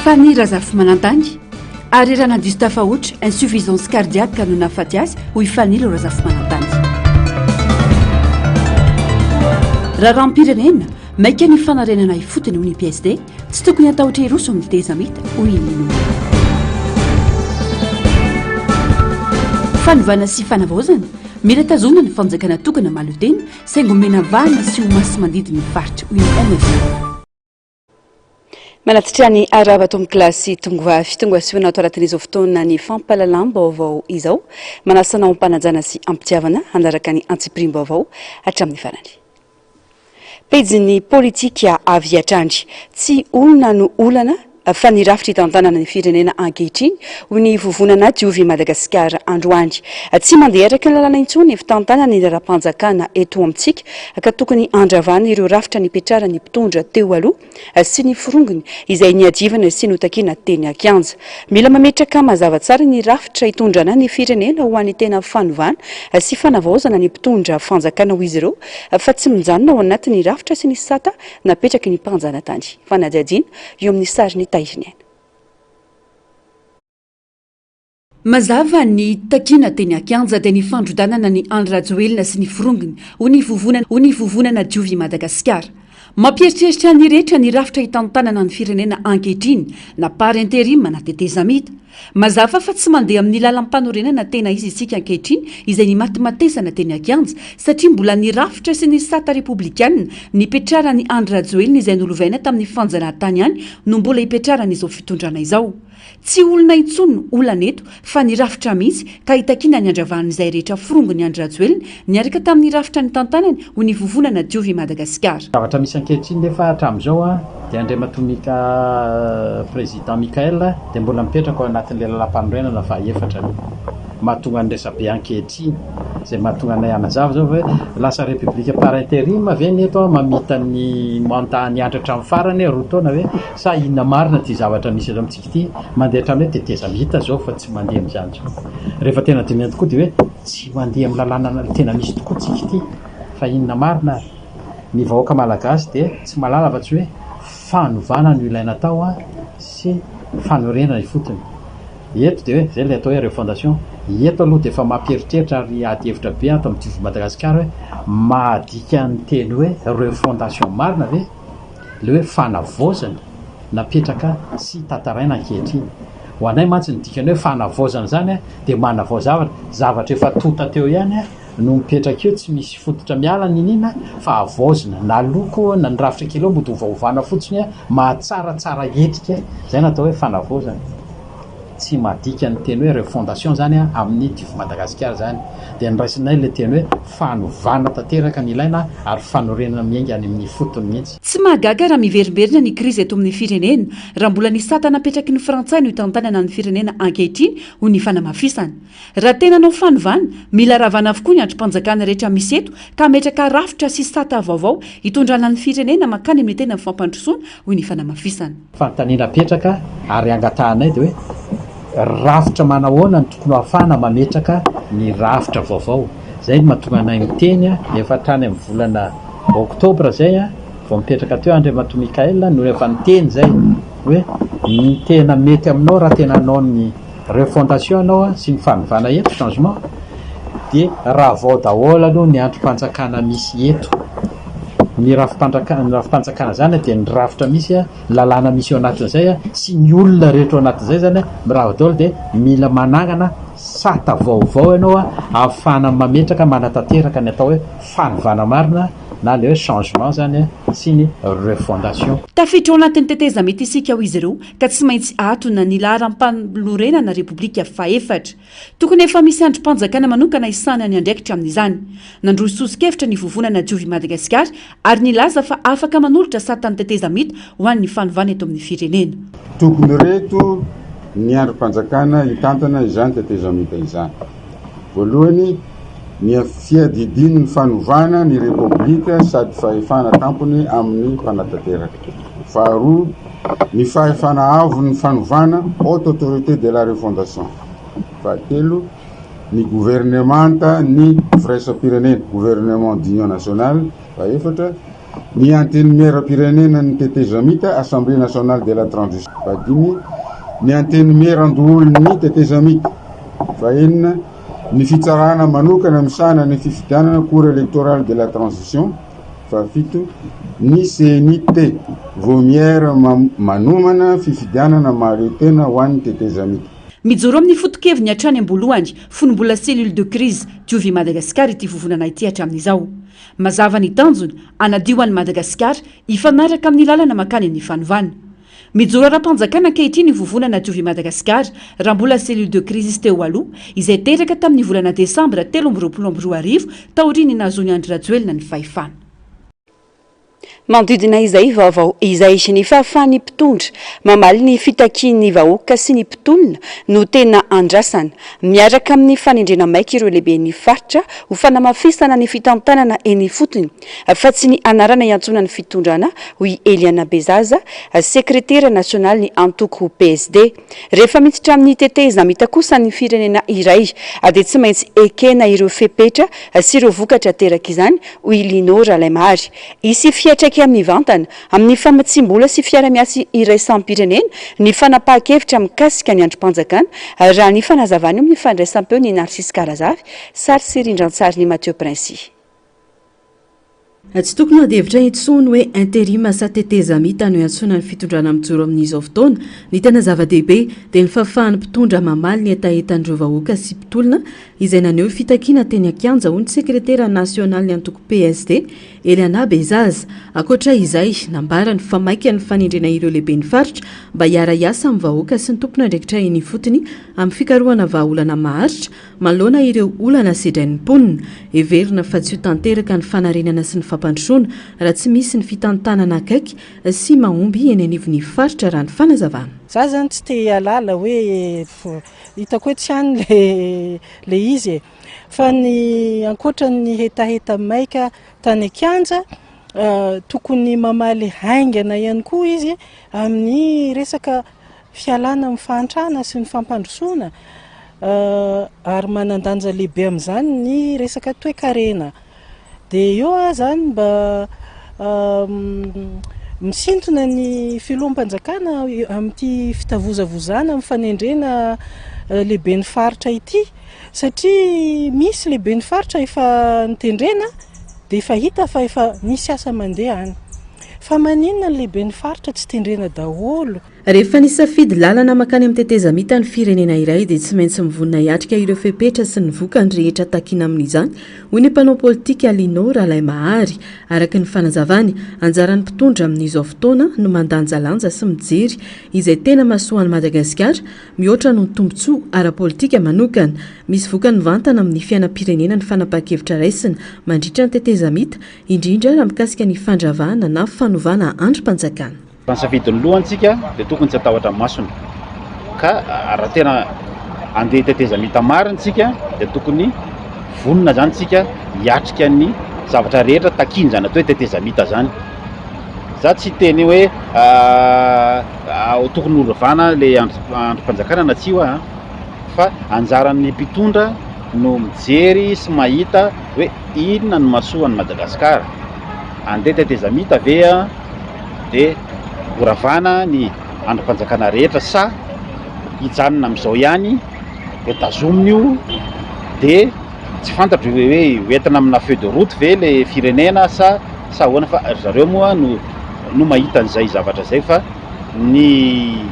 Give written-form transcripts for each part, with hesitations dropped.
Fanny Razafy Manantangy ary raha diso tafahotra insuffisance cardiaque no nahafaty azy hoy Fanny Razafy Manantangy. Raha ranom-pirenena maika ny fanarenana ifotony hoy ny PSD tsy tokony atahotra iroso ny tezamita hoy ny fanovana sy fanavaozana mila tazomina ny fanjakana tokana malotena saingo mena vahana sy ho masy mandidiny faritra hoy ny MFA. Manatitrany arabato amin'ny kilasy tongavy tonga sy hoana ato anatin'izao fotoana ny fampalalam-baovao izao manasanao ampanajana sy ampitiavana hanaraka ny antsipirim-baovao hatramin'ny farany. Pejiny politika avy hatrandry tsy olona no olana fa ny rafitra hitantanana ny firenena ankehitriny hoy ny vovonana diovy Madagasikara androany. Tsy mandeha araka ny lalana intsony fitantanana ny raram-panjakana eto amintsika ka tokony andravana ireo rafitra nipetrarany mpitondra teo aloha sy ny forongony izay niadivana sy notakiana teny Akianja. Mila mametraka mazava tsara ny rafitra hitondrana ny firenena ho an'ny tena fanovana sy fanavaozana ny mpitondra fanjakana ho izy ireo fa tsy mijanona ao anatin'ny rafitra sy ny sata napetraky ny mpanjana tany. Fanadihadiana eo amin'ny sariny mazava ny takina teny Akianja dia ny fandrodanana ny Andry Rajoelina sy ny forongony ho ny vovonana diovy Madagasikara. Mampieritreritra ny rehetra ny rafitra hitantanana ny firenena ankehitriny na par intérim na tetezamita. Mazava fa tsy mandeha amin'ny lalam-panorenana tena izy isika ankehitriny izay ny matimatesana teny Akianja satria mbola ny rafitra sy ny sata republikanina nipetrarany Andry Rajoelina izay nolovaina tamin'ny fanjanahantany ihany no mbola hipetrarana izao fitondrana izao. Tsy olona intsony olana eto fa ny rafitra mihitsy ka hitakina ny andravahana izay rehetra forongony Andry Rajoelina niaraka tamin'ny rafitra ny tantanany ho ny vovonana diovy Madagasikara. Zavatra misy ankehitriny nefa hatramin'izao dia andriamatomika président Mikael dia mbola mipetraka ao anatin'ilay lalam-panorenana fa efatra mahatonga ny resabe ankehitriny izay mahatonga anay anazava zao hoe lasa république par intérim ve ny eto mamita ny montany antratra amin'ny farany roa taona hoe sa inona marina ty zavatra misy eto amintsika ity mandeha hatramin'ny hoe tetezamita zao fa tsy mandeha amin'izany zao. Rehefa tena dinihana tokoa dia hoe tsy mandeha amin'ny lalàna tena misy tokoa tsika ity fa inona marina ny vahoaka malagasy dia tsy malala fa tsy hoe fanovana no ilaina tao sy fanorenana ifotony. Eto dia hoe zay ilay atao hoe refondation. Eto aloha dia efa mampieritreritra ary ady hevitra be ato amin'ny diovy Madagasikara hoe mahadika ny teny hoe refondation marina ve le hoe fanavaozana napetraka sy tantaraina ankehitriny. Ho anay mantsy ny dikany hoe fanavaozana zany dia manavao zavatra efa tota teo ihany no mipetraka eo tsy misy fototra miala ny nina fa avaozina na loko na ny rafitra kely eo mody hovahovana fotsiny mahatsaratsara etrika zay natao hoe fanavaozana. Tsy madika ny teny hoe refondation zany amin'ny diovy Madagasikara zany dia nyraisinay le teny hoe fanovana tanteraka ny ilaina ary fanorenana miainga any amin'ny fotony mihitsy. Tsy mahagaga raha miverimberina ny krizy eto amin'ny firenena raha mbola ny sata napetraky ny frantsay no hitantanana ny firenena ankehitriny ho ny fanamafisana. Raha tena nao fanovana mila ravana avokoa ny androm-panjakana rehetra misy eto ka ametraka rafitra sy sata vaovao hitondrana ny firenena makany amin'ny tena fampandrosoana ho ny fanamafisana. Fanontaniana petraka ary angatahanay dia hoe rafitra manahoana ny tokony hafana mametraka ny rafitra vaovao. Zay no mahatonga anay miteny efa hatrany amin'ny volana oktobra zay vao mipetraka teo andriamato Mikael no efa niteny zay hoe ny tena mety aminao raha tena anao ny refondation anao sy ny fanovana eto changement dia raha vao daholo aloha ny androm-panjakana misy eto. Ny rafim-panjakana zany dia ny rafitra misy lalàna misy eo anatin'izay sy ny olona rehetra ao anatin'izay zany raha daholo dia mila manangana sata vaovao ianao ahafahana mametraka manatanteraka ny atao hoe fanovana marina na le hoe changement zany sy ny refondation. Tafiditra ao anatin'ny tetezamita isika ho izy ireo ka tsy maintsy atona ny laharam-panorenana repoblika faefatra. Tokony efa misy androm-panjakana manokana isana ny andraikitra amin'izany. Nandroy sosokevitra ny vovonana diovy Madagasikara ary nilaza fa afaka manolotra sata ny tetezamita ho an'ny fanovana eto amin'ny firenena. Tokony reto ny androm-panjakana hitantana izany tetezamita izany. Voalohany ny fiadidiny ny fanovana ny repoblika sady fahefana tampony amin'ny fanatanteraka. Faharoa ny fahefana avo ny fanovana haute autorité de la refondation. Fahatelo ny gouvernemanta ny firaisam-pirenena gouvernement d'union nationale. Faefatra ny antenimieram-pirenena ny tetezamita Assemblée nationale de la transition. Fahadimy, ny antenimieran-doholon'ny tetezamita. Fahenina, ny fitsarana manokana misana ny fifidianana cour électorale de la transition. Fahafito, ny CNIT vomière manomana fifidianana maharetena ho an'ny tetezamita. Mijoro amin'ny fotokeviny hatrany ambolohany fonombola cellule de crise diovy Madagasikara ity vovonana ity hatramin'izao. Mazava ny tanjony anadio an'i Madagasikara ifanaraka amin'ny lalana makany amin'ny fanovana. Mijoro ara-panjakana ankehitriny vovonana diovy Madagasikara raha mbola cellule de crise izy teo aloha izay teraka tamin'ny volana desambra 2022 taoriny nahazoany Andry Rajoelina ny fahefana. Manodidina izay vaovao izay ny fahafahany mpitondra mamaly ny fitakian'ny vahoaka sy ny mpitolona no tena andrasana miaraka amin'ny fanendrena maika ireo lehiben'ny faritra ho fanamafisana ny fitantanana eny fotony fa tsy ny anarana iantsona ny fitondrana hoy Eliana Bezaza sekretera nasionaly ny antoko PSD. Rehefa miditra amin'ny tetezamita kosa ny firenena iray dia tsy maintsy ekena ireo fepetra sy ireo vokatra teraka izany hoy Linora Laimary. Isy fiatraika amin'ny vantana amin'ny famatsimbola sy fiara-miasy iraisam-pirenena ny fanapahan-kevitra mikasika ny androm-panjakana raha ny fanazavany amin'ny fandraisam-peo ny Narcisse Karazavy sary sy rindran-tsary ny Mathieu Princy. Tsy tokony hadevitra intsony hoe intérim sa tetezamita no iantsona ny fitondrana mijoro amin'izao fotoana. Ny tena zava-dehibe dia ny fahafahan'ny mpitondra mamaly ny etaetan'ireo vahoaka sy mpitolona izay naneho fitakiana teny Ankianja ho ny sekretera nasionaly ny antoko PSD Eliana Bezaza. Akoatra izay nambara ny famaika ny fanendrena ireo lehiben'ny faritra mba hiara-iasa amin'ny vahoaka sy ny tompona andraikitra eny fotony amin'ny fikarohana vahaolana maharitra manoloana ireo olana sedrain'ny mponina. Heverina fa tsy ho tanteraka ny fanarenana sy ny fampandrosoana raha tsy misy ny fitantanana akaiky sy mahomby eny anivon'ny faritra raha ny fanazavana. Za zany tsy te hialala hoe hitako hoe tsy any le izy fa ny ankoatra ny hetaheta maika tany Ankianja tokony mamaly haingana ihany koa izy amin'ny resaka fialana amin'ny fahantrana sy ny fampandrosoana ary manandanja lehibe amin'izany ny resaka toe-karena. Dia eo zany mba misintona ny filoham-panjakana amin'ity fitavozavozana amin'ny fanendrena lehiben'ny faritra ity satria misy lehiben'ny faritra efa nitendrena dia efa hita fa efa misy asa mandeha any. Fa maninona ny lehiben'ny faritra tsy tendrena daholo. Rehefa nisafidy lalana makany amin'ny tetezamita ny firenena iray dia tsy maintsy mivonina hiatrika ireo fepetra sy ny vokany rehetra takiana amin'izany hoy ny mpanao politika Linora Laimary. Araka ny fanazavany anjaran'ny mpitondra amin'izao fotoana no mandanjalanja sy mijery izay tena mahasoan'i Madagasikara mihoatra noho ny tombontsoa ara-politika manokana. Misy vokany vantana amin'ny fiainam-pirenena ny fanapahan-kevitra raisina mandritra ny tetezamita indrindra raha mikasika ny fandravahana na fanovana androm-panjakana. Safidin'ny lohantsika dia tokony tsy atahotra masona ka raha tena andeha tetezamita marintsika dia tokony vonona zany tsika hiatrika ny zavatra rehetra takiany zany atao hoe tetezamita zany. Za tsy teny hoe tokony horovana le androm-panjakana na tsy hoa fa anjaran'ny mpitondra no mijery sy mahita hoe inona no mahasoan'i Madagasikara. Andeha tetezamita ve dia horavana ny androm-panjakana rehetra sa hijanona amin'izao ihany dia tazominy io dia tsy fantatro hoe hoentina amina feuille de route ve le firenena sa ahoana fa zareo moa no mahita an'izay zavatra zay fa ny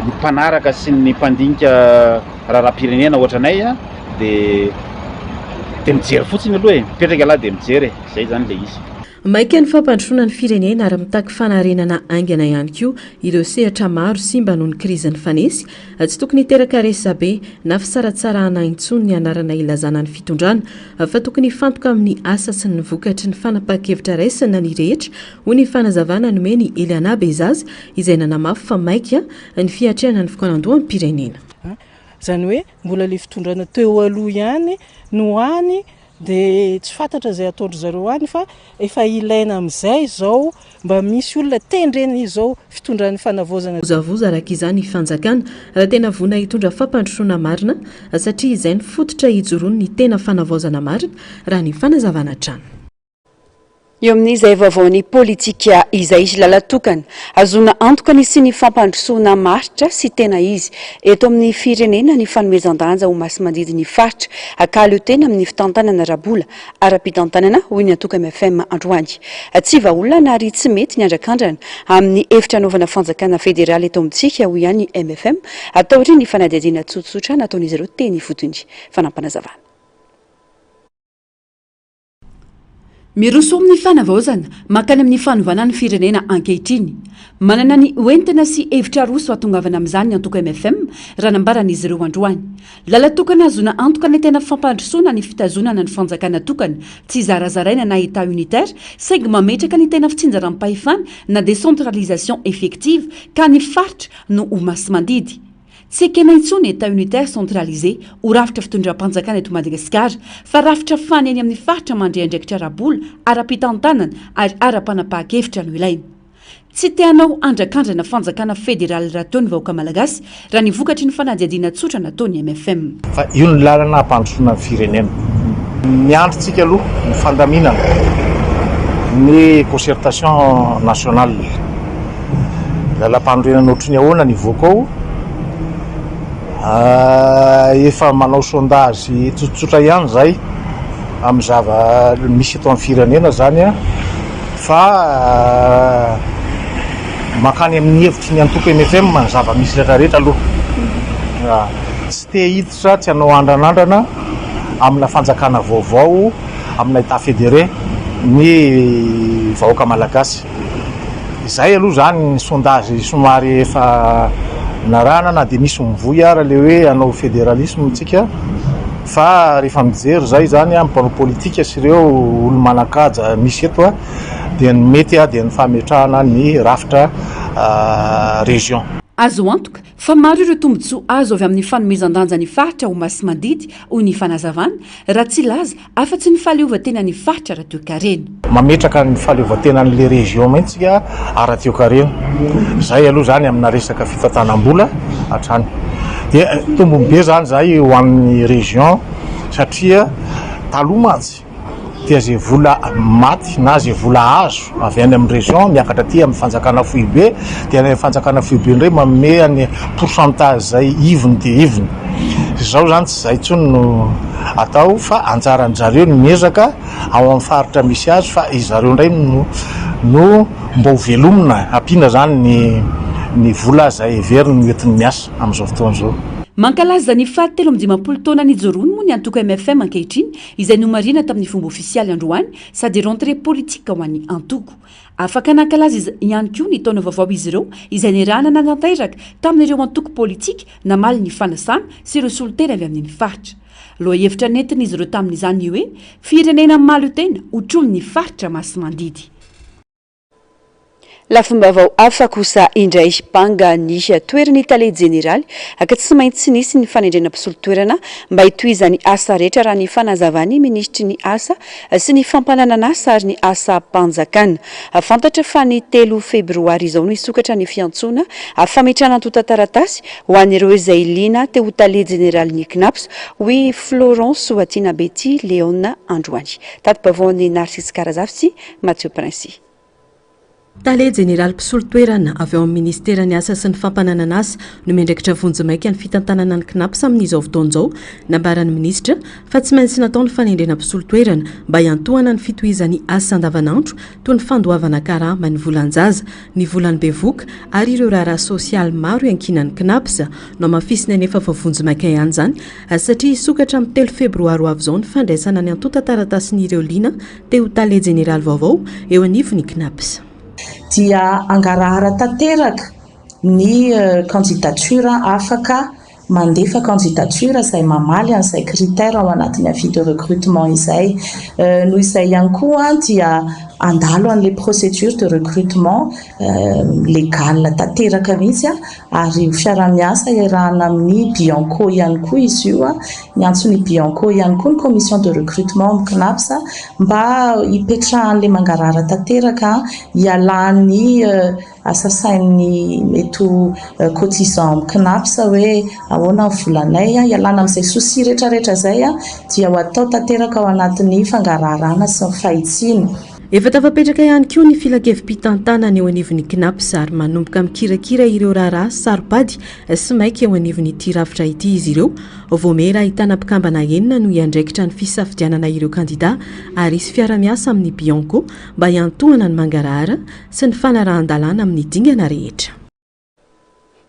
mpanaraka sy ny mpandinika raharam-pirenena ohatranay dia mijery fotsiny aloha mipetraka aloha dia mijery zay zany le izy. Maika ny fampandrosoana ny firenena ary mitaky fanarenana aingana ihany koa ireo sehatra maro simba noho ny krizin'ny fanesy. Tsy tokony hiteraka resabe na fisaratsarahana intsony ny anarana ilazana ny fitondrana fa tokony fantoka amin'ny asa sy ny vokatry ny fanapahan-kevitra raisina ny rehetra hoy ny fanazavana nomeny Eliana Bezaza izay nanamafy fa maika ny fiatrehana ny fikanandohan'ny pirenena. Zany hoe mbola le fitondrana teo aloha ihany no any dia tsy fantatra izay ataondry zareo any fa efa ilaina amin'izay zao mba misy olona tendrena izao fitondran'ny fanavozana. Zavoza araka izany fanjakana raha tena vona hitondra fampandrosoana marina satria izay ny fototra hijoroany ny tena fanavozana marina raha ny fanazavana trano. eo amin'izay vaovaony politika izay lalatokana azona antoka ny sy ny fampandrosoana maritra sy tena izy eto amin'ny firenena ny fanomezan-danja ho masimandidy ny faritra akalo tena amin'ny fitantanana rabola ara-pitantanana hoy ny antoka MFM androany tsy vaolona na ary tsy mety ny andrakandrana amin'ny efitra anaovana fanjakana federaly eto amintsika hoy ihany MFM atao ry ny fanadihadiana tsotsotra nataon'izy ireo teny fotony fanampanazavana. Miroso amin'ny fanavaozana makany amin'ny fanovana ny firenena ankehitriny manana ny oentina sy hevitra roso atongavana amin'izany ny antoka MFM raha nambaran'izy ireo androany lalatokana azona antoka ny tena fampandrosoana ny fitazonana ny fanjakana tokana tsy zarazaraina na état unitaire saingy mametraka ny tena fitsinjaram-pahefana na décentralisation effective ka ny faritra no ho masimandidy. Tsy kena intsony état unitaire centralisé ho rafitra fitondram-panjakana eto Madagasikara fa rafitra fany eny amin'ny faritra mandray andraikitra rabola ara-pitantanana ary ara-panapahakevitra no ilaina. Tsy teanao andrakandrana fanjakana federaly raha teo ny vahoaka malagasy raha ny vokatry ny fanadihadiana tsotra nataony MFM. Fa io ny lalana hampandrosoana ny firenena. Miandrintsika aloha ny fandaminana ny concertation nationale. Lalam-pandroenana ohatry ny ahoana ny voaka ao efa manao sondage tsotsotra ihany zay amin'ny zava misy eto amin'ny firenena zany fa makany amin'ny hevitry ny antoka MFM ny zava-misy rehetrarehetra aloha tsy te hiditra tsy hanao andranandrana amina fanjakana vaovao amina état fédéré ny vahoaka malagasy izay aloha zany ny sondage somary efa narana na dia misy mivoy raha le hoe hanao fédéralisme tsika fa rehefa mijery zay zany mpanao politika sy ireo olo manakaja misy eto dia ny mety dia ny fametrahana ny rafitra région. Azo antoka fa maro ireo tombotsoa azo avy amin'ny fanomezan-danja ny faritra ho masimandidy hoy ny fanazavana raha tsy laza afa-tsy ny fahaleovan-tena ny faritra raha toe-karena. Mametraka ny fahaleovan-tena n'le région maintsika ara-toe-karena zay aloha zany amina resaka fitantanam-bola hatrany dia tombony be zany zay ho amin'ny région satria taloha mantsy dia zay vola maty na zay vola azo avy any amin'ny région miakatra aty amin'ny fanjakana foibe dia ny fanjakana foibe indray manome ny pourcentage zay ivony dia ivony izao zany tsy zay intsony no atao fa anjaran'zareo ny miezaka ao amin'ny faritra misy azy fa izareo indray no mba ho velomina ampiana zany ny vola zay heveriny noentiny miasa amin'izao fotoana izao. Mankalaza ny fahatelo amby 10 taona nijoroany moa ny antoka MFM ankehitriny izay nomarina tamin'ny fomba ofisialy androany sady rentrée politique ho an'ny antoko. Afaka nankalaza ihany koa ny taona vaovao izy ireo izay nirahana nantanteraka tamin'ireo antoko politika namaly ny fanasana sy ireo solitena avy amin'ny faritra. Loha hevitra nentin'izy ireo tamin'izany hoe firenena malo tena hotrolo ny faritra masimandidy. Lafimbavao hafa kosa indray panga ny toerany Italie Générale aka tsy maintsy nisy ny fanendrena-pisolon-toerana mba hitohizany asa rehetra raha ny fanazavany ministry ny asa sy ny fampananana asa ary ny asa mpanjakana. Fantatra fa ny 3 febroary izao no isokatra ny fiantsoana fametrahana tota-taratasy ho an'ireo izay liana teo Italie Générale ny CNAPS hoy Florence Soatina Betty Leona androany. Tato-bavaon'ny Narcisse Karazafy, Mathieu Princy. Tale Général mpisolo-toerana avy ao amin'ny ministera ny asa sy ny fampananana asa no mendraikitra vonjy-maika ny fitantanana ny CNAPS amin'izao fotoan'izao nambaran'ny ministra fa tsy maintsy natao ny fanendrena mpisolo-toerana mba hiantohana ny fitohizany asa andavanandro toy ny fandoavana karama ny volan-jaza ny volan'ny bevoka ary ireo raharaha sosialy maro iankinan'ny CNAPS no mafisina nefa fa vonjy-maika ihany zany satria isokatra amin'ny 3 febroary ho avy izao ny fandraisana ny antota-taratasin'ireo liana teo Tale Général vaovao eo anivon'ny CNAPS. Dia angarahara tanteraka ny candidature afaka mandefa candidature izay mamaly an'izay critère ao anatin'ny avis de recrutement izay noho izay ihany koa dia andalo an'le procédure de recrutement légal tanteraka mihitsy ary fiara-miasa iarahana amin'ny Bianco ihany koa izy io ny antsony Bianco ihany koa ny commission de recrutement amin'ny CNAPS mba hipetrahan'le mangarahara tanteraka hialany asasain'ny mety cotisant amin'ny CNAPS hoe ahoana ny volanay hialana amin'izay souci rehetrarehetra zay dia ho atao tanteraka ao anatin'ny fangarahana sy ny fahitsiana. efa tafapetraka ihany koa ny filakevim-pitantana ny eo anivon'ny knaps ary manomboka mikirakira ireo raharaha sarobady sy maika eo anivon'ny ity rafitra ity izy ireo vomera ahitana mpikambana enina no iandraikitra ny fisafidianana ireo kandida ary isy fiara-miasa amin'ny Bianco mba hiantohana ny mangarahara sy ny fanarahan-dalàna amin'ny dingana rehetra.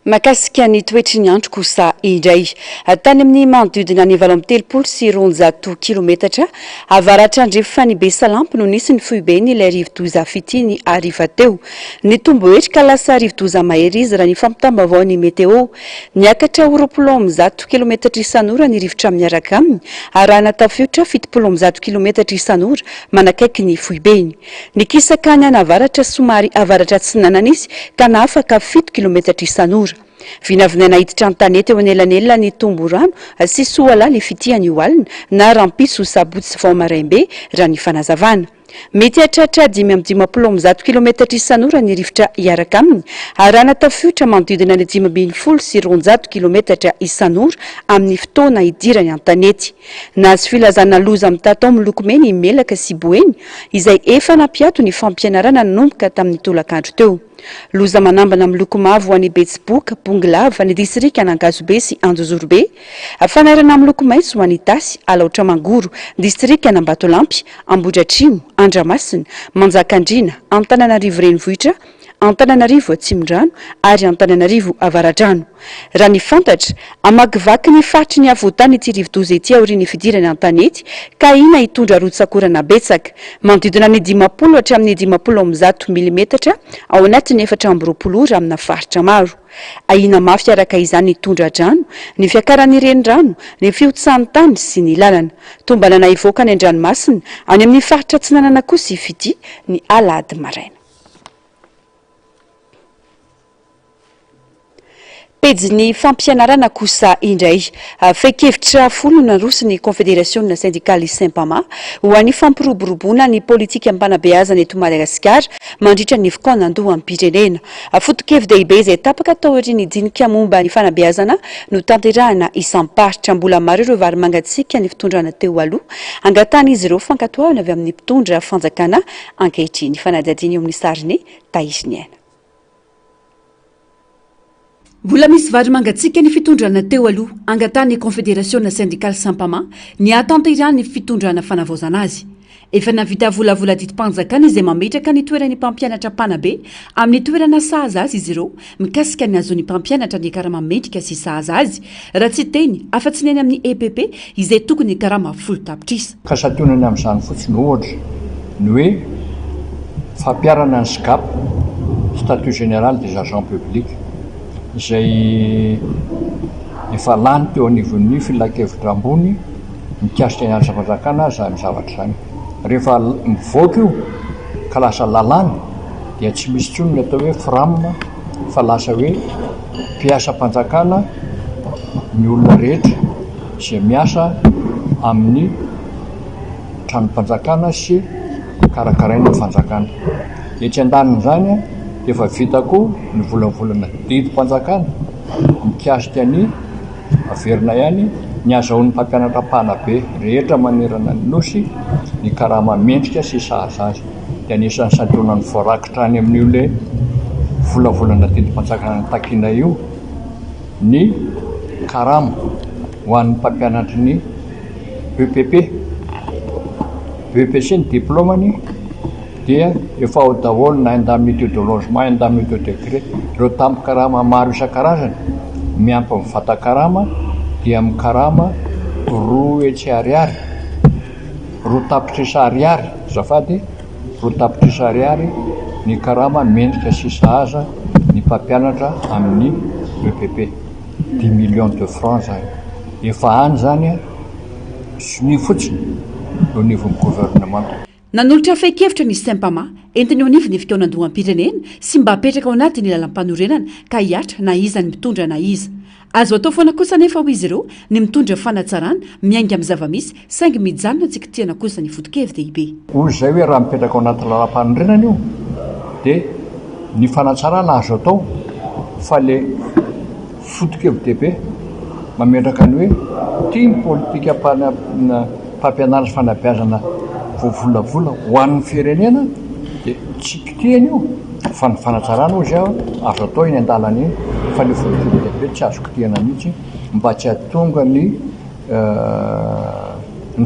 Makasika ny toetry ny andro kosa indray tany amin'ny manodidina ny 7 sy 900 kilometatra avaratra andrefa ny Besalampy no nisy ny foibeny ilay rivo-doza fitiny ariva teo ny tombohetra ka lasa rivo-doza mahery izy raha ny fampitambavao ny meteo niakatra 20 kilometatra isan'ora ny rivotra miaraka aminy ary raha natafiotra 70 kilometatra isan'ora manakaiky ny foibeny ny kisaka ny anavaratra somary avaratra tsy nananisy ka naafaka 7 kilometatra isan'ora. Vinavinaina hiditra ny tanety eo anelanelana ny tomborano sy soala ny fitiany oalina na rampiso sabotsy vao maraimbe raha ny fanazavana. Mety hatratra 5 kilometatra isan'ora ny rivotra iaraka aminy ary raha natafiotra manodidina ny 570 sy 900 kilometatra isan'ora amin'ny fotoana idirany an-tanety. Nahazo filazana loza amin'ny tatao miloko mena melaka sy boeny izay efa nampiato ny fampianarana nanomboka tamin'ny tolakandro teo. Loza manambana miloko mavo any Betsiboka, Ponglava, ny distrika Anangazobe sy Anjozorobe. Fanarana miloko maitso any Tasy, Alaotra Mangoro, distrika Ambatolampy, Ambohidratrimo, Andramasina, Manjakandriana, Antananarivo Renivohitra, Antananarivo Atsimondrano ary Antananarivo Avaradrano. Raha ny fantatra, amakivaky ny faritry ny avotany ity rivo-doza ity aorian'ny fidirany an-tanety ka ina hitondra rotsakorana betsaka manodidina ny 50 hatramin'ny 50 milimetatra ao anatin'ny 420 ora amina faritra maro. Aina mafy araka izany ny tondra-drano, ny fiakaran'ny renirano, ny fiotsan'ny tany sy ny lalana. Tombanana ivoaka ny an-dranomasina any amin'ny faritra Tsinanana kosa ifity ny alahady maraina. Pejy fampianarana kosa indray fekevitra folo naroso ny Confédération syndicale Saint-Pama ho an'ny fampiroboroboana ny politika ambanabeazana eto Madagasikara mandritra ny fotoana andoha amin'ny pirenena. Foto-kevin-dehibe izay tapaka tao aorian'ny dinika momba ny fanabeazana no tanterahana isam-paritra mbola maro ireo vary mangatsiaka ny fitondrana teo aloha angatana izy ireo fankatoavana avy amin'ny mpitondra fanjakana ankehitriny. Fanadihadiana eo amin'ny sariny Taisiniana. Mbola misy vary mangatsiaka ny fitondrana teo aloha angatany Confédération syndicale Saint-Pama ny atanterahany fitondrana fanavaozana azy. Efa navita volavola ditim-panjakana izay mametraka ny toerany mpampianatra mpanabe amin'ny toerana sahaza azy izy ireo mikasika ny azon'ny mpampianatra ny karama mendrika sy sahaza azy raha tsy teny afa-tsy neny amin'ny EPP izay tokony karama folo tapitrisa. Kasatonany amin'izany fotsiny ohatra ny hoe fampiarana ny SGAP, statut général des agents publics izay efa lany teo anivon'ny filakevitra ambony mikasika ny an'ny fanjakana zany zavatra zany. Rehefa mivoaka io ka lasa lalàna dia tsy misy tsony ny atao hoe framina fa lasa hoe mpiasa mpanjakana ny olona rehetra izay miasa amin'ny tranom-panjakana sy karakaraina ny fanjakana. Etsy an-daniny zany efa vitako ny volavolana didim-panjakana mikasika ny averina ihany ny azahoan'ny mpampianatra mpanabe rehetra manerana ny nosy ny karama mendrika sy sahaza azy. Dia anisan'ny santionany voarakitra any amin'io le volavolana didim-panjakana takina io ny karama ho an'ny mpampianatra ny EPP. EPC ny diplômany dia efa ao daholo na indemnité de logement, indemnité de gré, ireo tampo-karama maro isan-karazany miampy amin'ny vatan-karama dia amin'ny karama 2 hetsy ariary, 2 tapitrisa ariary, zafady 2 tapitrisa ariary ny karama mendrika sy sahaza ny mpampianatra amin'ny EPP. 10 millions de francs zany. Efa any zany ny fotsiny eo anivon'ny gouvernement. Nanolotra fekevitra ny Saint-Pama entiny eo anivony fotoana andoha am-pirenena sy mba apetraka ao anatin'ny lalam-panorenana ka hiatra na iza ny mitondra na iza. Azo atao foana kosa nefa ho izy ireo ny mitondra fanatsarana miainga amin'ny zavamisy saingy mijanona tsika tiana kosa ny foto-kevin-dehibe. Hoy izay hoe raha mipetraka ao anaty lalam-panorenana io dia ny fanatsarana azo atao fa le foto-kevin-dehibe mametraka ny hoe tia ny politika mpampianarana fanabeazana voavolavola ho an'ny firenena dia tsy kitihana io fa ny fanatsarana ozy azo atao iny an-dalana iny fa ny voavolalehibe tsy azo kitihana mihitsy mba tsy hahatonga ny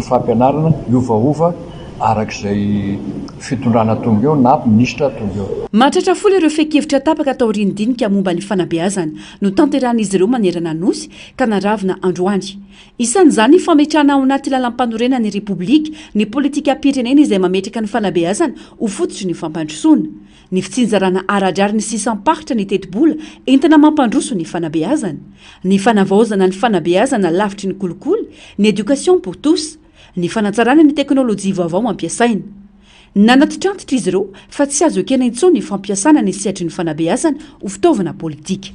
fampianarana iovaova arak'izay fitondrana tonga eo na ministra tonga eo. Mahatratra fola ireo fehi-kevitra tapaka atao rindinika momba ny fanabeazana no tanterahana izy ireo manerana nosy ka naravina androany. Isan'izany ny fametrahana ao anaty lalam-panorena ny repoblika ny politika am-pirenena izay mametraka ny fanabeazana ho fototry ny fampandrosoana. Ny fitsinjarana aradrary ny sisampahitra ny teti-bola entina mampandroso ny fanabeazana. Ny fanavaozana ny fanabeazana lavitry ny kolikoly, ny éducation pour tous, ny fanatsarana ny teknôlôjia vaovao ampiasaina. Nanatitrantitra izy ireo fa tsy azo ekena intsony ny fampiasana ny sehatry ny fanabeazana ho fitaovana politika.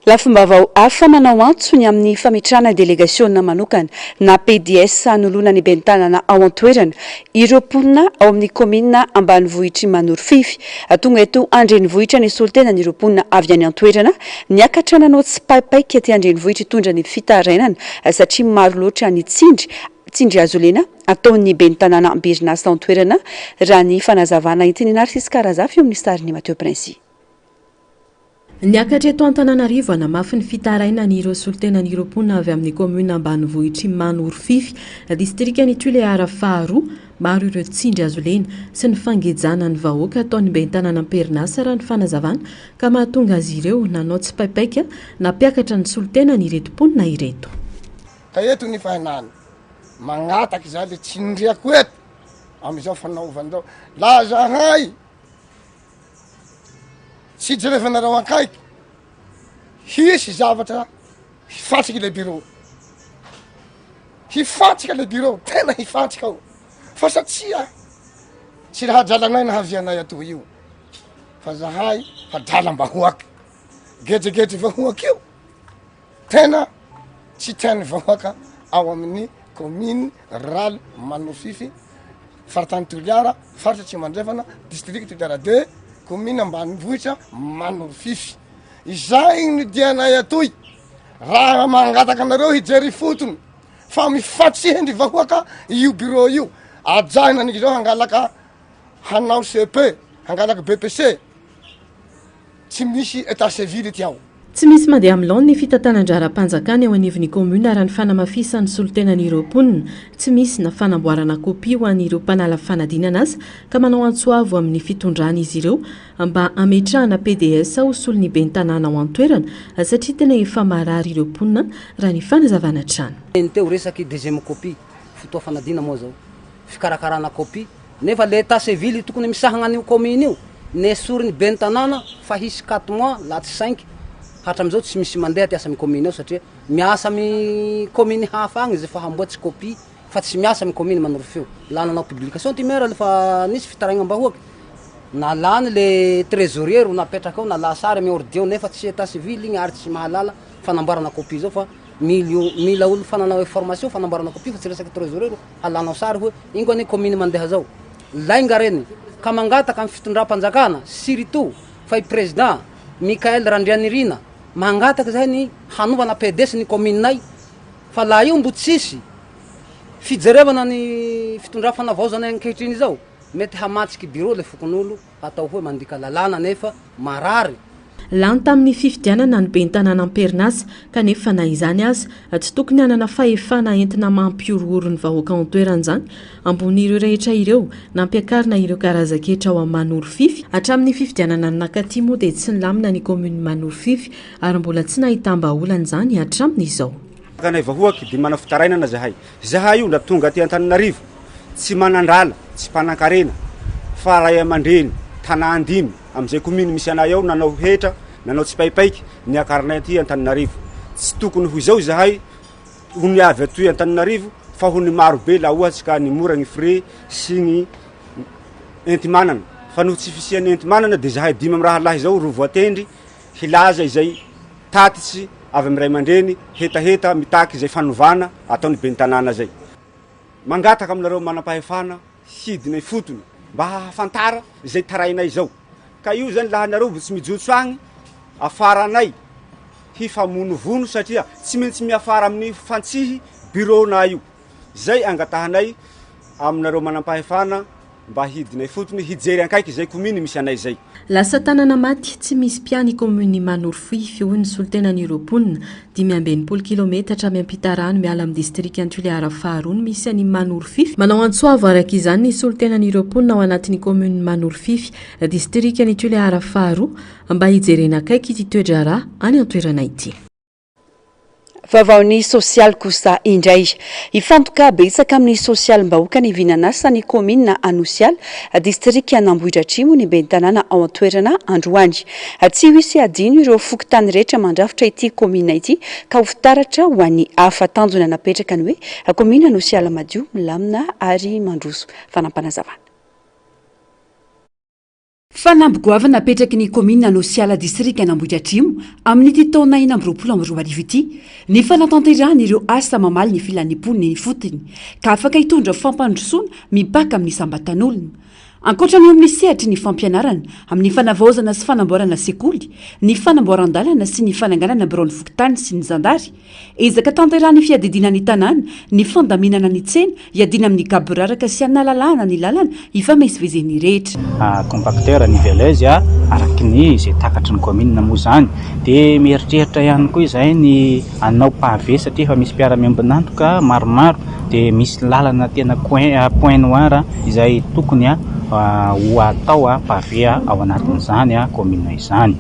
Lafimbavao hafa manao antsony amin'ny fametrahana délégationna manokana na PDS nolona ny bentanana ao an-toerana ireo mponina ao amin'ny komina ambanivohitry Manorofify tonga eto andrenivohitra ny solitenany ireo mponina avy any an-toerana niakatrananao tsy paipaika aty andrenivohitra hitondra ny fitarainana satria maro loatra ny tsindry azolena ataon'ny bentanana amberinasa ao an-toerana raha ny fanazavana itiny Narcisse Karazafy eo amin'ny sariny Mathieu Prince. Niakatra eto Antananarivo anamafy ny fitarainany ireo solitenan'ireo mponina avy amin'ny komuna ambanivohitry Manorofify distrikany Tuleara faharoa maro ireo tsindry azolena sy ny fangejana ny vahoaka ataon'ny bentanana am-perinasa raha ny fanazavana ka mahatonga azy ireo nanao tsy paipaika nampiakatra ny solitenany ireto mponina ireto. Ka eto ny fahinany magnataka izay le tsindriako eto amin'izao fanaovan'izao la zahay tsy jerevanareo ankaiky hisy zavatra hifatsika le bureau hifatsika le bureau tena hifatsika ao fa satria tsy raha dralanay na havianay ato io fa zahay fa dralam-bahoaka gejegeje vahoaka io tena tsy tiany vahoaka ao amin'ny commune rurale Manorofify faritany Toliara faritra tsy mandrefana district Toliara 2 commune ambanivohitra Manorofify. Izay ny dianay atoy raha mangataka anareo hijery fotony fa mifatsihy ny vahoaka io bureau io ajahina an'izao hangalaka hanao CP hangalaka BPC tsy misy état civil ty ao. Tsy misy mandeha amin'ny laony ny fitantanan-dra-panjakana eo anivon'ny komuna raha ny fanamafisan'ny solitenan'ireo mponina tsy misy na fanamboarana kopia ho an'ireo mpanala fanadinana azy ka manao antsoavo amin'ny fitondrana izy ireo mba ametrahana PDS ho solon'ny bentanana ao an-toerana satria tena efa marary ireo mponina raha ny fanazavana trano. Teo resaky deuxième copie fotoa fanadina moa zao fikarakarana copie nefa le état civil tokony misahagna an'io commune io nesoriny bentanana fa hisy 4 mois latsy 5 hatram'izao tsy misy mandeha ty asa amin'ny commune ao satria miasa amin'ny commune hafa agny zay fa hamboatsy copie fa tsy miasa amin'ny commune Manorofify eo. Lananao publication ty mera lefa nisy fitaraigna-bahoaka nalany le trésorier napetraka ao nala sary amy ordi eo nefa tsy état civil igny ary tsy mahalala fanamboarana copie zao fa mila olo fananao information fanamboarana copie fa tsy resaky trésorier halanao sary hoe ingo ane commune mandeha zao lainga reny ka mangataka amin'ny fitondram-panjakana surtout fa i président Mikael Randrianirina mangataka zay ny hanovana PDS ny commune-nay fa la io mbo tsisy fijerevana ny fitondram-panavaozana ankehitriny zao mety hamatsiky bureau le fokon'olo atao hoe mandika lalàna nefa marary. Lany tamin'ny fifidianana ny bentanana am-perinasa kanefa na izany azy tsy tokony hanana fahefana entina mampiorohoro ny vahoaka ao an-toerana izany ambon'ireo rehetra ireo nampiakarina ireo karazan-ketra ao amin'ny Manorofify hatramin'ny fifidianana ny nakaty moa dia tsy nilamina ny commune Manorofify ary mbola tsy nahitam-baolana izany hatramin'izao. Kanay vahoaky dia mana fitarainana zahay io tonga aty Antananarivo tsy manandrala tsy mpanan-karena fa ray aman-dreny tanà andimy amin'izay commune misy anay ao nanao hetra nanao tsy paipaiky niakarinay aty Antananarivo tsy tokony ho izao zahay ho ny avy atoy Antananarivo fa ho ny maro be la ohatsy ka ny mora ny frais sy ny entimanana fa no tsy fisian'ny entimanana dia zahay dimy amin'ny raha lahy zao ro voatendry hilaza izay tatitsy avy amin'ny ray aman-dreny hetaheta mitaky izay fanovana ataon'ny bentanana zay mangataka aminareo manam-pahefana hidina fotony mba hahafantara izay tarainay zao ka io zany laha nareo tsy mijotso agny afaranay hifamonovono satria tsy maintsy miafara amin'ny fantsihy bureau na io zay angatahanay aminareo manam-pahefana mba hidinay fotony hijery ankaiky zay kominy misy anay zay lasa tanana maty tsy misy mpiany kominy Manorofify io ny soltenan'Iroponina 5 kilometatra miampita rano miala amin'ny district Antoliara faharoa misy any Manorofify manao antsoavo araka izany ny soltenan'Iroponina ao anatin'ny kominy Manorofify district Antoliara faharoa mba hijerena akaiky ity toedrara any antoerana ity. Vavaony sosialy kosa indray ifantoka betsaka amin'ny sosialy mbahoaka ny vinanasa ny komina Anosialy distrika Anambohitra Atrimo ny bentanana ao antoerana Androany tsy hisy adino ireo fokotany rehetra mandrafitra ity komina ity ka ho fitaratra ho an'ny hafa tanjona napetraka ny hoe komina Anosialy madio milamina ary mandroso fanampanazavana. Fanambogoavana napetraky ny komina Anosialy distrika Anambohitra Atrimo amin'ny ity taona 2024 ity ny fanatanterahana ireo asa mamaly ny filanipony ny fotony ka afaka hitondra fampandrosoana mibaka amin'ny sambatan'olona. Ankoatran'io amin'ny sehatra ny fampianarana amin'ny fanavaozana sy fanamboarana sekoly, ny fanamboaran-dalana sy ny fananganana birao ny fokotany sy ny zandary. Ezaka tanterahana ny fiadidina ny tanàna, ny fandaminana ny tsena, iadina amin'ny gaboraraka sy analalahana ny lalana ifamezivezen'ny rehetra. Compacteur niveleuse araky ny izay takatry ny commune moa zany dia mieritreritra ihany koa izay ny anao pavé satria efa misy mpiara-miambinantoka maromaro dia misy lalana tena point noir izay tokony ho atao pavé ao anatin'izany commune izany.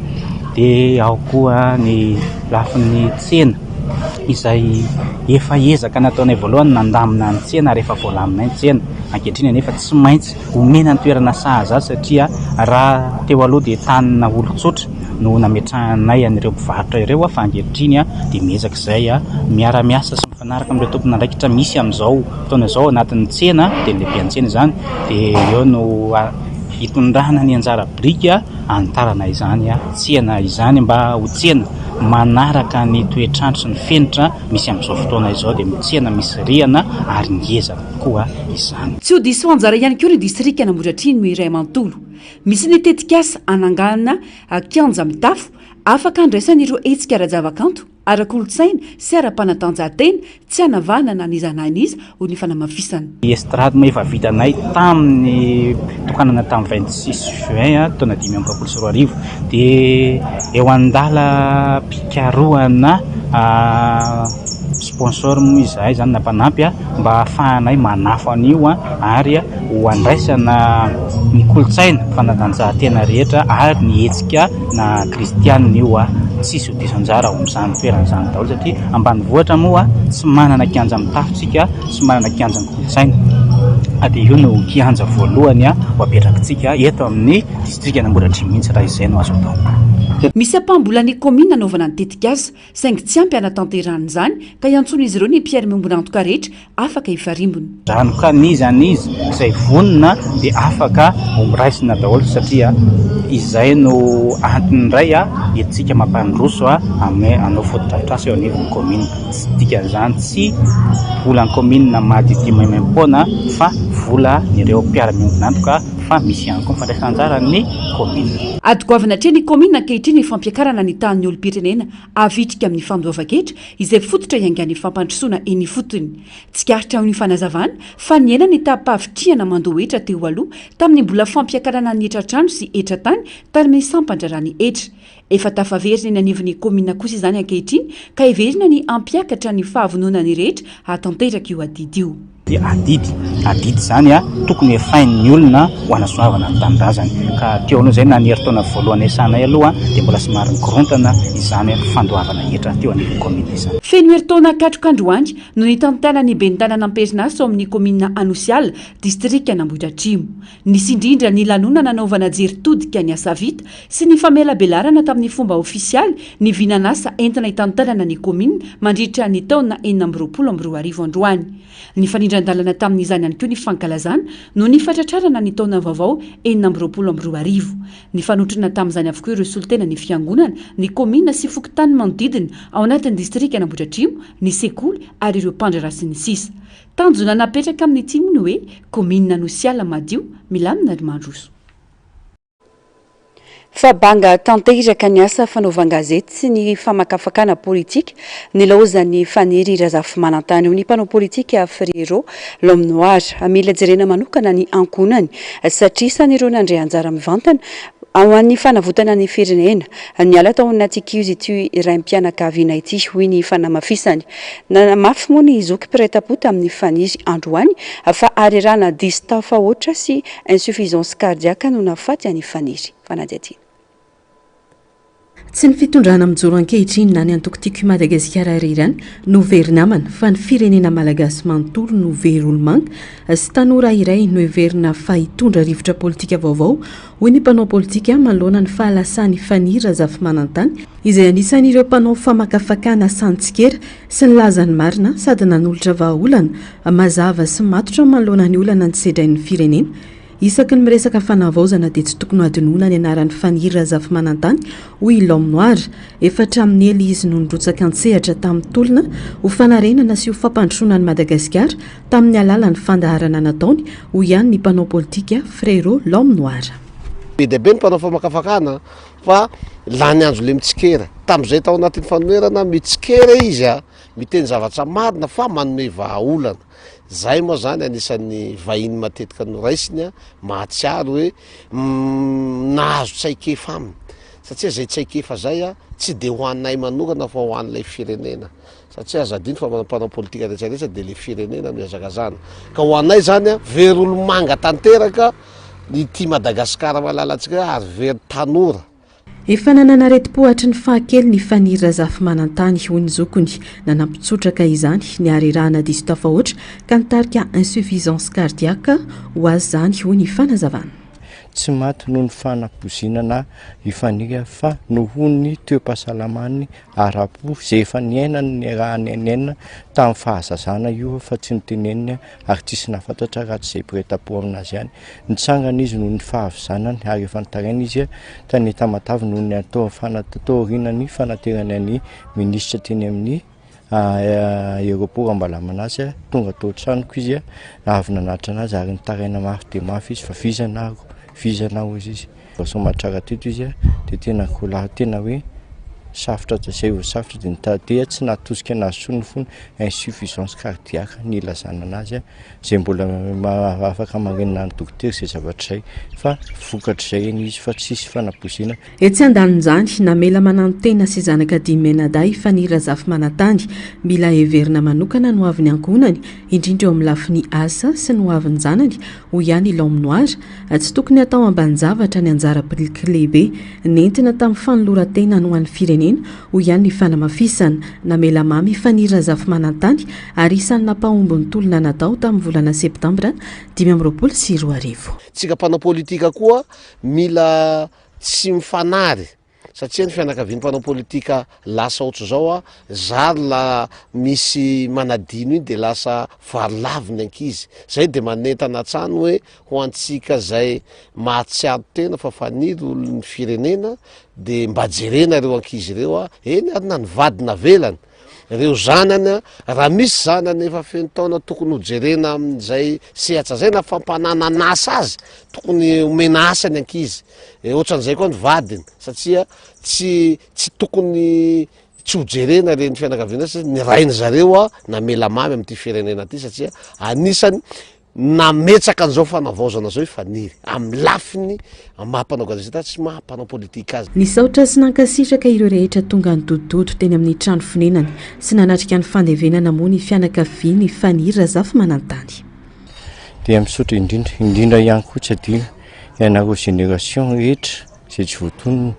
Dia ao koa ny lafin'ny tsena izay efa ezaka nataonay voalohany nandamina ny tsena rehefa voalaminay ny tsena ankehitriny anefa tsy maintsy omena ny toerana sahaza azy satria raha teo aloha dia tanina olon-tsotra no nametrahanay an'ireo mpivarotra ireo fa ankehitriny dia miezaka izay miara-miasa sy mifanaraka amin'ireo tompon'andraikitra misy amin'izao fotoana izao anatin'ny tsena dia ny lehibe an-tsena izany dia eo no hitondrana ny anjara brika antarana izany tsena izany mba ho tsena manaraka ny toetrandro sy ny fenitra misy amin'izao fotoana izao dia tsena misy rihana ary ngeza koa izany. Tsy ho diso anjara ihany koa ny distrika Anambohitra Atrimo iray manontolo. Misy ny tetikasa ananganana kianja mitafo afaka andraisan'ireo hetsika ara-javakanto ara-kolotsaina sy ara-panatanjahantena tsy hanavanana ny zanahaniza ho ny fanamafisana. Estrady moa efa vitanay tamin'ny tokanana tamin'ny 26 juin taona 2024 dia eo andala pikaroana sponsor moa izahay zany nampanampy mba ahafahanay manafo an'io ary ho andraisana ny kolotsaina fanatanjahantena rehetra ary ny hetsika na kristianina io tsisy ho diso anjara ao amin'izany toerana izany daholo satria ambanivohitra moa tsy manana kianja mitafotsika sy manana kianja kolotsaina dia io no kianja voalohany ho apetrakintsika eto amin'ny distrika Anambohitra Atrimo mihitsy raha izay no azo atao. Misy ampambolany komina anaovana ny tetikasa saingy tsy ampy anatanterahana izany ka iantsona izy ireo ny mpiara-miambinantoka rehetra afaka hifarimbona. Ranoka nizany izy izay vonona dia afaka raisina daholo satria izay no antony iray entsika mampandroso anao foto-drafitrasa eo anivon'ny komina. Tsy dikan'izany tsy volan'ny komina mahadidimy maim-poana fa vola ireo mpiara-miambinantoka fa misy ihany koa mifandraisan-jara ny komina. Adogoavana hatreny ny komina ankehitriny ny fampiakarana ny tanin'ny olom-pirenena avitrika amin'ny fandoava-kevitra izay fototra iangan'ny fampandrosoana eny fotony. Tsy karitra amin'ny fanazavana fa niaina ny tapavitriana mandoa etra teo aloha tamin'ny mbola fampiakarana ny etratrano sy etratany tamin'ny sampandrarany etra. Efa tafaverina ny anivon'ny komina kosa izany ankehitriny ka everina ny ampiakatra ny fahavononany rehetra hatanteraka io adidy io. Dia adidy izany tokony efain'ny olona ho anasoavana ny tanindrazany ka teo anao izay na ny herintaona voalohany esanay aloha dia mbola somary nikorontana izany fandoavana etra teo anivon'ny komina izany. Feno herintaona katrok'androany no nitantana ny bentanana am-perinasa ao amin'ny komina Anosialy distrika Anambohitra Atrimo. Nisy indrindra ny lanonana nanaovana jeritodika ny asa vita sy ny famelabelarana tamin'ny fomba ofisialy ny vinanasa entina hitantanana ny komina mandritra ny taona 2024 androany. Ny fanindran-dalana tamin'izany ihany koa ny fankalazana no ny fatratrarana ny taona vaovao 2024. Ny fanotrana tamin'izany avokoa ireo solitena ny fiangonana, ny komina sy fokotany manodidina ao anatin'ny distrika Anambohitra Atrimo, ny sekoly ary ireo mpandrara sy ny sisa. Tanjona napetraka amin'ny timony hoe komina Anosialy madio milamina ary mandroso. fa banga tanteraka ny asa fanaovan-gazety sy ny famakafakana politika nilaozany Faniry Razafy-Manantany ny mpanao politika Frérot L'Homme Noir mila jerena manokana ny ankonany satria san'ireo nandray anjara mivantana ao an'ny fanavotana ny firenena ny ala tao anaty kizy ity raim-pianakaviana ity hoy ny fanamafisany mafy moa ny zoky mpiray-tapo tamin'ny Faniry androany fa arerana distafa oatra sy insuffisance cardiaque no nafaty any Faniry fanadiatina. Tsy ny fitondrana mijoro ankehitriny na ny antoko-tiako Madagasikara rirany no verinamana fa ny firenena malagasy manontolo no very olomanga sy tanora iray no heverina fa hitondra rivotra politika vaovao hoy ny mpanao politika manoloana ny fahalasany Faniry Razafy-Manantany izay anisan'ireo mpanao famakafakana Santsikera sy ny lazany marina sady nanolotra vahaolana mazava sy matotra manoloana ny olana ny sedrain'ny firenena. Isaky ny miresaka fanavaozana dia tsy tokony adinoana ny anaran'ny Faniry Razafy-Manantany hoy L'Homme Noir efatra amin'ny ely izy no nirotsaka an-tsehatra tamin'ny tolona ho fanarenana sy ho fampandrosoana ny Madagasikara tamin'ny alalan'ny fandaharana nataony hoy ihany ny mpanao politika Frérot L'Homme Noir. Be dia be ny mpanao famakafakana fa lany andro le mitsikera tamin'izay tao anatin'ny fanomerana mitsikera izy miteny zavatra marina fa manome vahaolana. Zay moa zany anisan'ny vahiny matetika noraisiny mahatsiaro hoe nahazo tsaikefa aminy satria zay tsaikefa zay tsy dia ho anay manokana fa ho an'ilay firenena satria azadiny fa mpanao politika rehetrarehetra dia le firenena no iazakazana ka ho anay zany very olomanga tanteraka ity Madagasikara malalatsika ary very tanora. Efa nananareti-pohatra ny fahakely ny Faniry Razafy-Manantany hoy ny zokony nanampitsotraka izany ny arerahana distafa oatra ka nitarika insuffisance cardiaque ho azy zany hoy ny fanazavana. Tsy maty noho ny fanapozinana Faniry fa noho ny toe-pahasalamany ara-po izay efa niainany ny raha niainana tamin'ny fahazazana io fa tsy niteneniny ary tsisy nafantatra raha tsy izay mpiray-tapo aminazy ihany. Nitsangana izy noho ny fahavizanany ary efa nitaraina izy tany Tamatavy noho ny taorianany fanaterany ny minisitra teny amin'ny aéroport ambalamana azy tonga tao tranoko izy avy nanatra anazy ary nitaraina mafy dia mafy izy fa vizana izy somatsara teto izy dia tena kola tena hoe safotra zay ho safotra dia nitadia tsy natosika anazy tsony fony insuffisance cardiaque ny ilazana anazy zay mbola afaka marenina ny dokotera zay zavatra zay fa vokatra zay eny izy fa tsisy fanapozina. Etsy andanin'izany namela mananotena sy zanaka dimy menaday Faniry Razafy-Manantany mila heverina manokana no avy ny ankonany indrindra eo amin'ny lafiny asa sy no avy ny zanany hoy ihany L'Homme Noir tsy tokony atao ambanin-javatra ny anjara lehibe nentina tamin'ny fanoloran-tena no an'ny firenena hoy ihany ny fanamafisana namela mamy Faniry Razafy-Manantany ary isan'ny nampahombony tolona natao tamin'ny volana septambra 2024. Tsika mpanao politika koa mila tsy mifanary satria ny fianakavian'ny mpanao politika lasa ohatry zao zary la misy manadino iny dia lasa varilaviny ankizy zay dia manentana trano hoe ho antsika zay mahatsiaro tena fa Faniry olon'ny firenena dia mba jerena ireo ankizy ireo eny arina ny vadina velany ireo zanany raha misy zanany efa feno taona tokony ho jerena amin'izay sehatra zay na fampanana nasa azy tokony omena asany ankizy ohatran'izay koa ny vadiny satria tsy tokony tsy ho jerena reny fianakaviana satria ny rainy zareo namela mamy amin'ity firenena ty satria anisany nametsaka an'izao fanavaozana zao Faniry amin'ny lafiny mahampanao gazeta tsy mahampanao politika azy. Nisaotra sy nankasitraka ireo rehetra tonga nidododo teny amin'ny trano fonenany sy nanatrika ny fandevenana moa ny fianakaviany Faniry Razafy-Manantany. Dia misaotra indrindra ihany koa tsy adino ianareo génération rehetra izay tsy voatonona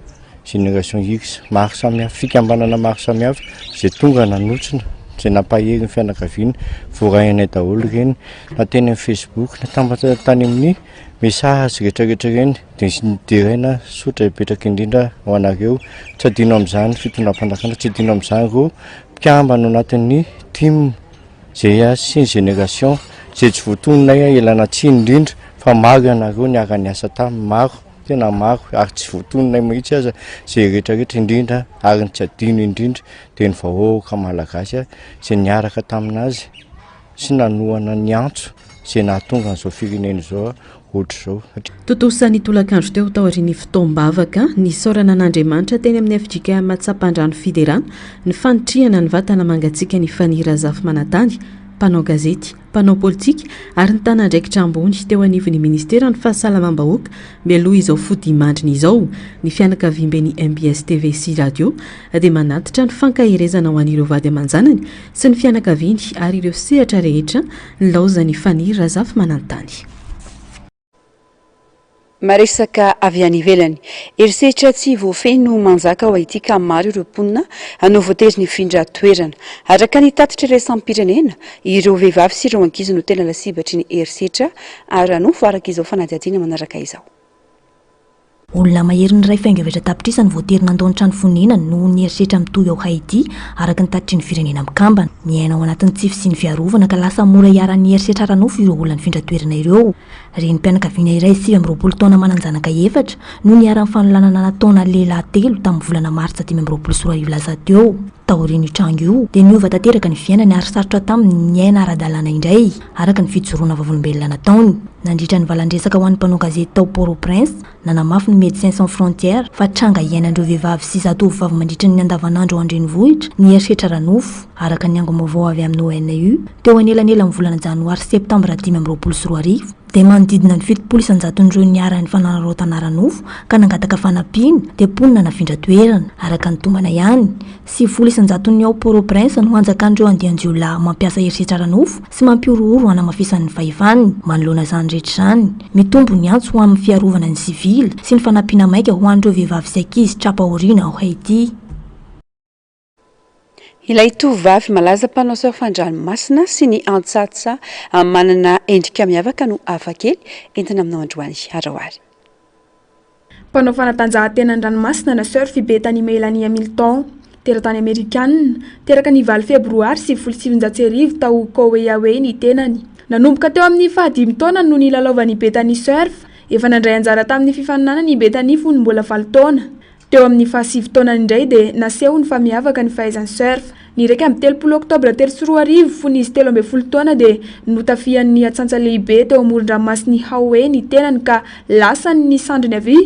génération X maro samihafa fikambanana maro samihafa izay tonga nanotrona zay nampahery ny fianakaviana voarainay daholo reny na teny amin'ny Facebook na tambatra tany amin'ny message rehetrarehetra reny dia nideraina sotra ipetraka indrindra ho anareo tsy adino amin'izany fitondram-panjakana tsy adino amin'izany reo mpiambana anatin'ny team zay sy ny génération zay tsy voatononay elana tsy indrindra fa maro ianareo niara-ny asa tamin'ny maro tena maro ary tsy voatononay mihitsy aza zay rehetrarehetra indrindra ary ny tsy adino indrindra dia ny vahoaka malagasy zay niaraka taminazy sy nanoana ny antso zay nahatonga n'izao firenena zao ohatra zao. Totosan'ny tolakandro teo tao aorian'ny fotoam-bavaka ny saorana an'Andriamanitra teny amin'ny FJK Matsapandran'ny Fiderana ny fanotrihana ny vatana mangatsiaka ny fanira zafy manatany, mpanao gazety, mpanao politika ary ny tanandraikitra ambony teo anivon'ny ministera ny fahasalamam-bahoaka mialoha izao fodimandriny izao. Ny fianakaviam-ben'ny MBS TV sy radio dia manatitra ny fankahirezana ho an'ireo vady aman-janany sy ny fianakaviany ary ireo sehatra rehetra ny laozan'ny fanira zafy manantany. Maresaka avy any ivelany erisetra tsy voafeno manjaka ho ity ka maro ireo mponina hanao voatery ny findra toerana araka ny tatitra iraisam-pirenena ireo vehivavy sy ireo ankizy no tena lasibatry ny erisetra ary anofo araka izao fanadihadiana manaraka izao. Olona mahery ny ray faingavatra tapitra ny voatery nandao ny trano fonenany no ny erisetra mitohy ao Haiti araka ny tatitry ny firenena mikambana. Miaina ao anatin'ny tsify sy ny fiarovana ka lasa mora hiaran'ny erisetra ranofo ireo olona ny findra toerana ireo. Reny mpianakaviana iray 7 taona mananjanaka 4 no niara-ny fanolanana nataona lehilahy 3 tamin'ny volana Martsa 2024 lasa teo. Taorian'io trano io dia niova tanteraka ny fiainany ary sarotra taminy ny aina ara-dalàna indray araka ny fijoroana vavolombelona nataony. Nandritra ny valandresaka ho an'ny mpanao gazety tao Port-au-Prince nanamafy ny Médecins Sans Frontières fa tranga iainandreo vehivavy sy zatovovavy mandritra ny andavanandro ao an-drenivohitra ny erisetra ranofo araka ny angom-baovao avy amin'ny ONU teo anelanela amin'ny volana janoary septambra 2024 dia manodidina ny 700 niara-ny fanararaotana ranofo ka nangataka fanampiana dia mponina nafindra toerana araka ny tombana ihany 700 ny ao Port-au-Prince no anjakan'ireo andian-jiolahy mampiasa erisetra ranofo sy mampiorooro hanamafisan'ny fahefaniny. Manoloana izany rehetra izany mitombo ny antso ho amin'ny fiarovana ny sivila sy ny fanampiana maika ho an'ireo vehivavy sy ankizy trapa-oriana ao Haiti. Ilay tovovavy malaza mpanao saofandranomasina sy ny antsatsa manana endrika miavaka no hafakely entina aminao androany Araoary. Mpanao fanatanjahantena an-dranomasina na surf Bethany Melanie Hamilton teratany Amerikanina teraka ny 9 febroary 2007 tao Kauai ny tenany. Nanomboka teo amin'ny 5 taona no nilalaovan'ny Bethany surf efa nandray anjara tamin'ny fifaninana ny Bethany fony mbola 7 taona. Teo amin'ny 7 taona indray dia naseho ny famiavaka ny fahaizany surf. Ny raika amin'ny 3 oktobra 2023 fony izy 13 taona dia notafian'ny atsantsa lehibe teo amoron-dranomasin'ny Hawaii ny tenany ka lasa ny sandriny avy.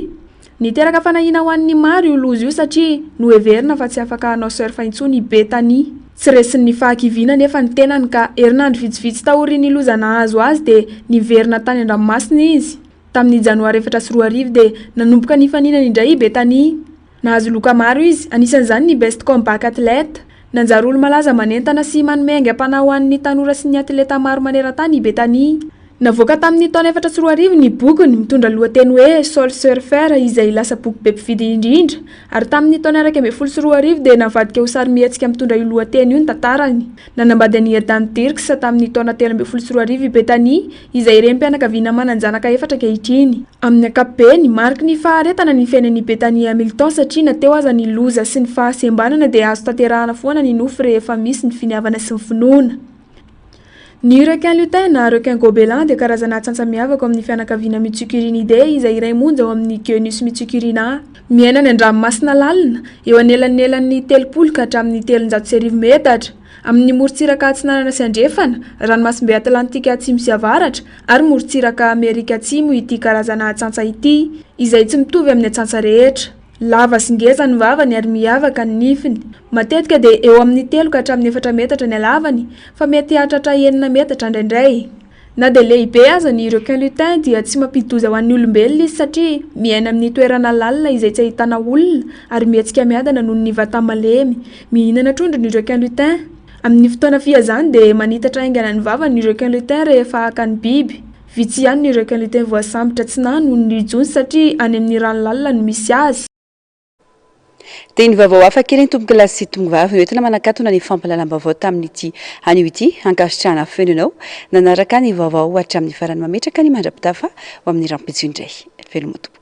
Niteraka fanahina ho an'ny maro io loza io satria noheverina fa tsy afaka hanao surf intsony Bethany. Tsy resin'ny fahakiviana nefa ny tenany ka herinandro vitsivitsy taorian'ny loza nahazo azy dia niverina tany an-dranomasina izy. Tamin'ny janoary 2004 dia nanomboka ny faninany indray Bethany. Nahazo loka maro izy, anisan'izany ny best comeback athlete. Nanjary olo malaza manentana sy manome aingam-panahy ho an'ny tanora sy ny atleta maro maneran-tany Bethany. Navoaka tamin'ny taona 2004 ny bokiny mitondra lohateny hoe Soul Surfer izay lasa boky be mpividy indrindra ary tamin'ny taona 2012 dia navadika ho sary mihetsika mitondra io lohateny io ny tantarany. Nanambady an'i Adam Dirks tamin'ny taona 2013 Bethany izay renim-pianakaviana mananjanaka 4 ankehitriny. Amin'ny ankapobeny mariky ny faharetana ny fiainan'ny Bethany Hamilton satria nateo aza ny loza sy ny fahasembanana dia azo tanterahana foana ny nofo rehefa misy ny finiavana sy ny finoana. Ny requin lutin na requin gobelin dia karazana atsantsa miavaka amin'ny fianakaviana Mitsukirinidea izay iray monja ao amin'ny Genus Mitsukirina. Miaina any an-dranomasina lalina eo anelan'elan'ny 30 ka hatramin'ny 309 metatra. Amin'ny morontsiraka atsinanana sy andrefana, ranomasimbe Atlantika atsimo sy avaratra ary morontsiraka Amerika atsimo ity karazana atsantsa ity izay tsy mitovy amin'ny atsantsa rehetra. Lava sy ngeza ny vavany ary miavaka ny nifiny. Matetika dia eo amin'ny 3 ka hatramin'ny 4 metatra ny halavany fa mety hahatratra 9 metatra indraindray. Na dia lehibe aza ny requin lutin dia tsy mampidi-doza ho an'ny olombelona izy satria miaina amin'ny toerana lalina izay tsy ahitana olona ary mihetsika miadana noho ny vatany malemy. Mihinana trondro ny requin lutin. Amin'ny fotoana fiazany dia manitatra aingana ny vavany ny requin lutin rehefa haka ny biby. Vitsy ihany ny requin lutin voasambatra tsy na noho ny jony satria any amin'ny rano lalina no misy azy. Dia ny vaovao hafa kely tomboky lasy tongovavy noentina manakatona ny fampalalam-baovao tamin'ity anio ity ankasitrahana fenonao nanaraka ny vaovao hatramin'ny farany mametraka ny mandrapitafa ho amin'ny rampitso indray. Velomotompo.